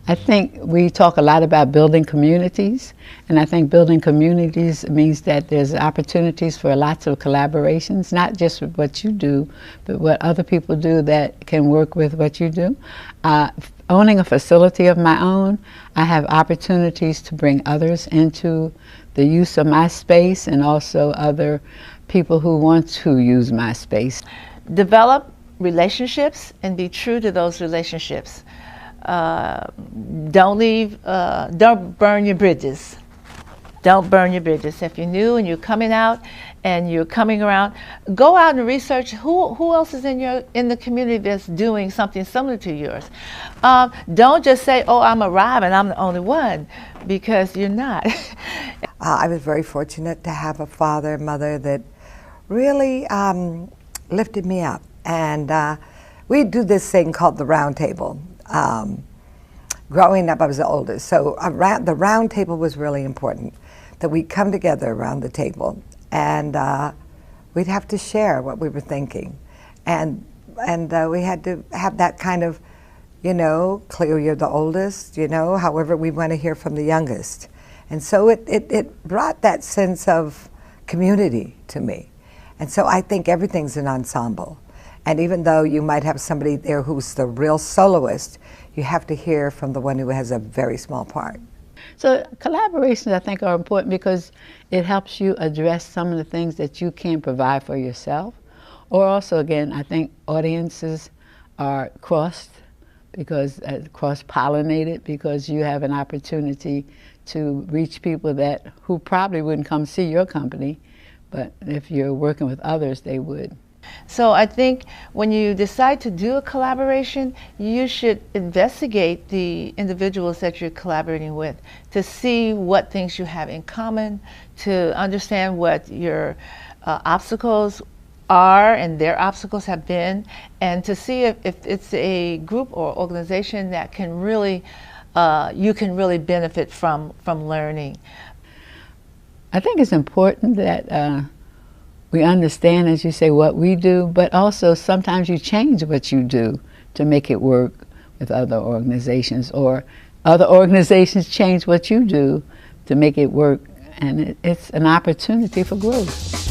I think we talk a lot about building communities, and I think building communities means that there's opportunities for lots of collaborations, not just with what you do, but what other people do that can work with what you do. Owning a facility of my own, I have opportunities to bring others into the use of my space, and also other people who want to use my space. Develop relationships and be true to those relationships. Don't burn your bridges. Don't burn your bridges. If you're new and you're coming out and you're coming around, go out and research who else is in the community that's doing something similar to yours. Don't just say, oh, I'm arrived and I'm the only one, because you're not. I was very fortunate to have a father and mother that really lifted me up. And we do this thing called the round table. Growing up, I was the oldest, so the round table was really important, that we'd come together around the table and we'd have to share what we were thinking. And we had to have that kind of, Cleo, you're the oldest, however we want to hear from the youngest. And so it brought that sense of community to me. And so I think everything's an ensemble. And even though you might have somebody there who's the real soloist, you have to hear from the one who has a very small part. So collaborations, I think, are important because it helps you address some of the things that you can't provide for yourself. Or also, again, I think audiences are cross-pollinated, because you have an opportunity to reach people who probably wouldn't come see your company, but if you're working with others, they would. So I think when you decide to do a collaboration, you should investigate the individuals that you're collaborating with to see what things you have in common, to understand what your obstacles are and their obstacles have been, and to see if it's a group or organization that can really, you can really benefit from learning. I think it's important that we understand, as you say, what we do, but also sometimes you change what you do to make it work with other organizations, or other organizations change what you do to make it work, and it's an opportunity for growth.